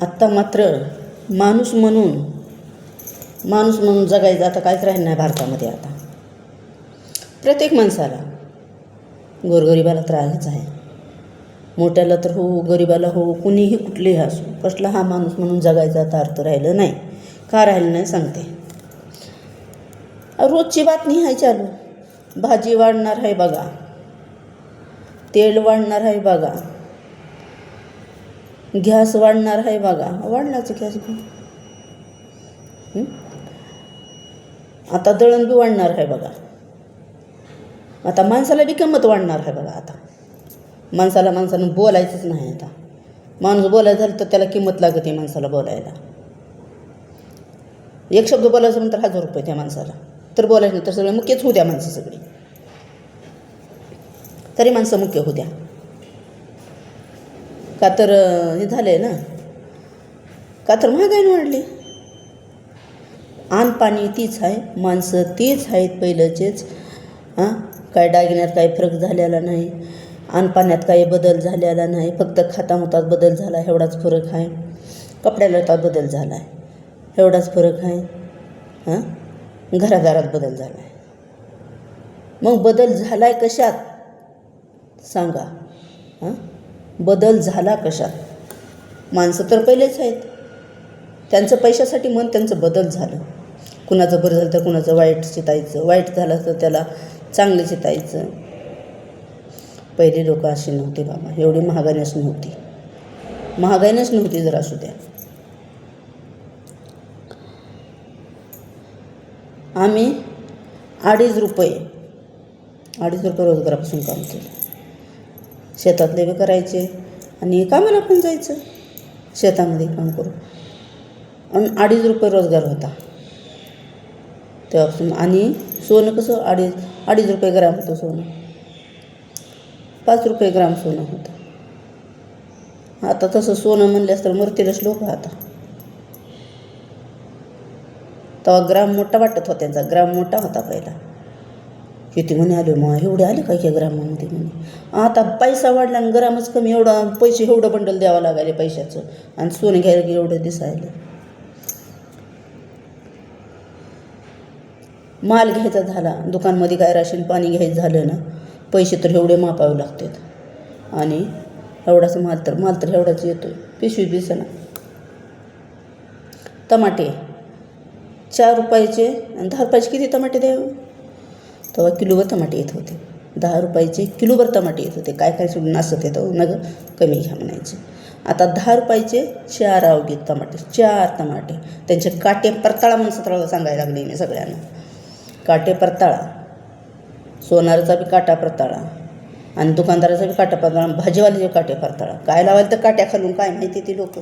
आत्ता मात्र माणूस म्हणून जगायचं आता काहीच राहिलं नाही भारतामध्ये. आता प्रत्येक माणसाला, गोरगरिबाला त्रासच आहे, मोठ्याला तर हो, गरिबाला हो, कुणीही कुठलेही असो, कसला हा माणूस म्हणून जगायचा आता अर्थ राहिलं नाही. का राहिलं नाही सांगते. रोजची बातमी आहे चालू. भाजी वाढणार आहे बघा, तेल वाढणार आहे बघा, गॅस वाढणार आहे बघा. वाढलाच गॅस बी. आता दळण बी वाढणार आहे बघा. आता माणसाला बी किंमत वाढणार आहे बघा. आता माणसानं बोलायचंच नाही. आता माणूस बोलायचं झालं तर त्याला किंमत लागते माणसाला बोलायला. एक शब्द बोलायचं म्हणतात 1000 रुपये त्या माणसाला. तर बोलायचं नाही तर सगळे मुख्यच होऊ द्या माणसं सगळी, तरी माणसं मुख्य होऊ द्या. का तर हे झालं आहे ना, का तर महागाईने वाढली. अन्न पाणी तीच आहे, माणसं तीच आहेत पहिलंचेच. काय दागिन्यात काही फरक झालेला नाही, अन्न पाण्यात काही बदल झालेला नाही, फक्त खातामुतात बदल झाला एवढाच फरक आहे. कपड्याला बदल झाला आहे एवढाच फरक आहे. घरादारात बदल झाला आहे. मग बदल झाला आहे कशात सांगा? बदल झाला कशात? माणसं तर पहिलेच आहेत, त्यांचं पैशासाठी मन त्यांचं बदल झालं. कुणाचं बरं झालं तर कुणाचं वाईट चितायचं, वाईट झालं तर त्याला चांगलं चितायचं. पहिले लोक अशी नव्हते बाबा, एवढी महागाईनच नव्हती जर असू द्या. आम्ही 2.5 रुपये रोजगारापासून काम केलं. शेतातले बी करायचे आणि कामाला पण जायचं शेतामध्ये काम करून. आणि 2.5 रुपये रोजगार होता तेव्हापासून. आणि सोनं कसं 2.5 रुपये ग्राम होतं सोनं, 5 रुपये ग्राम सोनं होतं. आता तसं सोनं म्हणल्यास तर मरतीलच लोक. आता तेव्हा ग्राम मोठा वाटत होता, त्यांचा ग्राम मोठा होता पहिला. किती म्हणे आले मग, एवढे आले काय ग्रामामध्ये म्हणे. आता पैसा वाढला आणि ग्रामच कमी, एवढा पैसे एवढं बंडल द्यावं लागायले पैशाचं, आणि सोनं घ्यायला की एवढं दिसायला. माल घ्यायचा झाला दुकानमध्ये, काय राशन पाणी घ्यायचं झालं ना, पैसे तर एवढे मापावे लागतात. आणि एवढाच माल तर एवढाच येतो, पिशवी दिसेना. टमाटे 4 रुपयाचे आणि 10 रुपयाचे किती टमाटे द्यावे? तेव्हा किलोभर टमाटे येत होते. 10 रुपयाचे किलोभर टमाटे येत होते. काय सोडून असत येतं नग कमी घ्या म्हणायचे. आता 10 रुपयाचे 4 अवघे टमाटे, 4 टमाटे. त्यांचे काटे परताळा म्हणून सतरा सांगायला लागले मी सगळ्यांना. काटे परताळा, सोनाराचा बी काटा परताळा आणि दुकानदाराचा बी काटा परताळा, भाजीवाल्याचे काटे परताळा. काय लावायला तर काट्या खालून काय माहिती ती लोक,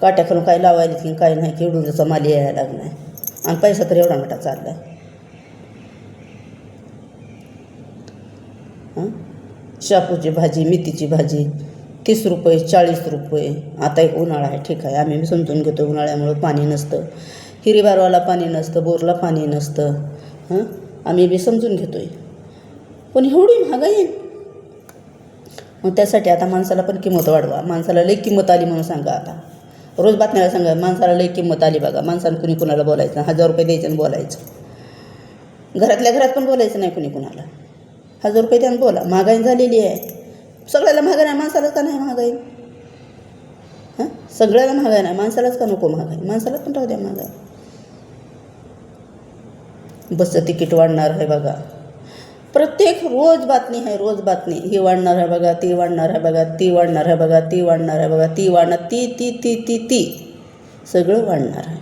काट्या खालून काय लावायला की काय नाही, की एवढं माल यायला लागला आहे आणि पैसा तर एवढा मोठा चालला आहे. शापूची भाजी, मेथीची भाजी 30 रुपये, 40 रुपये. आता एक उन्हाळा आहे, ठीक आहे, आम्ही समजून घेतो उन्हाळ्यामुळं पाणी नसतं, हिरीबारवाला पाणी नसतं, बोरला पाणी नसतं. आम्ही बी समजून घेतो आहे. पण एवढी महागाई, मग त्यासाठी आता माणसाला पण किंमत वाढवा. माणसाला लई किंमत आली म्हणून सांगा. आता रोज बातम्याला सांगा माणसाला लई किंमत आली बघा. माणसानं कुणी कुणाला बोलायचं, 1000 रुपये द्यायचं आणि बोलायचं. घरातल्या घरात पण बोलायचं नाही कुणी कुणाला. 1000 रुपये त्यानं बोला. महागाई झालेली आहे, सगळ्याला महागाई नाही, माणसालाच का नाही महागाई? सगळ्याला महागाई नाही, माणसालाच का नको महागाई? माणसाला पण राहू द्या महागाई. बसचं तिकीट वाढणार आहे बघा. प्रत्येक रोज बातमी आहे, रोज बातमी. ही वाढणार आहे बघा, ती वाढणार आहे बघा, ती वाढणार आहे बघा, ती वाढणार आहे बघा, ती वाढणार, ती सगळं वाढणार आहे.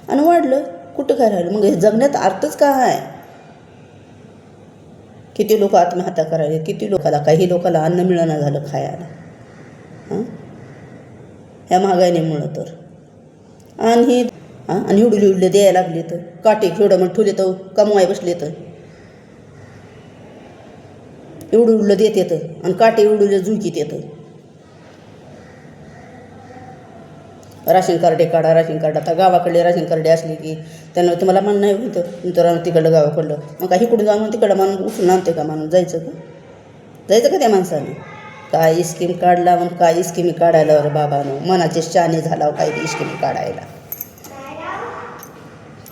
आणि वाढलं कुठं काय राहिलं? मग हे जगण्यात अर्थच काय आहे? किती लोक आत्महत्या करायले, किती लोकाला, काही लोकाला अन्न मिळणं झालं खायला ह्या महागाईमुळं तर. आणि उडले द्यायला लागले तर काटे खेवडं मग ठेवले तर कमवाय बसले तर एवढं देत येतं आणि काटे एवढं झुंकीत येतं. राशन कार्डे काढा, राशन कार्ड. आता गावाकडले राशन कार्डे असले की त्यांना तुम्हाला मन नाही होतं तुमचं तिकडलं गावाकडलं, मग काही कुठं जाऊन तिकडं माणूस उचलून आणते का? माणूस जायचं का त्या माणसाने? काय स्कीम काढला म्हणून काय स्कीमी काढायला रे बाबानं, मनाचे शाने झाला काय ती स्कीमी काढायला.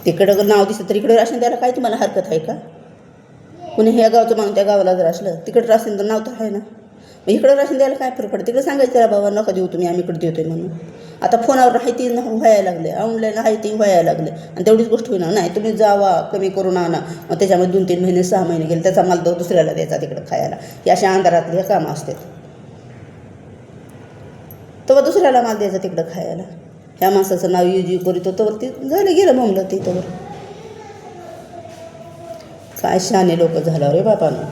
तिकडं नाव दिसतं तर इकडं राशन द्यायला काय तुम्हाला हरकत आहे का? कुणी ह्या गावचं म्हणून त्या गावाला जर असलं तिकडं राशन तर नाव तर आहे ना. मग इकडं राशन द्यायला काय फरक पडतं? तिकडं सांगायचं त्याला बाबा नका देऊ तुम्ही, आम्ही इकडे देतोय म्हणून. आता फोनावर माहिती व्हायला लागले, ऑनलाईन माहिती व्हायला लागले आणि तेवढीच गोष्ट होईना. नाही तुम्ही जावा कमी करून आणा, मग त्याच्यामध्ये 2-3 महिने 6 महिने गेले त्याचा माल तो दुसऱ्याला द्यायचा तिकडं खायला. ही अशा अंधारातली कामं असतात. तेव्हा दुसऱ्याला माल द्यायचा तिकडं खायला. ह्या माणसाचं नाव युजी करीत होतं ती झालं गेलं बोंबलं तिथं. काय शहाणे लोक झालं रे बापानं.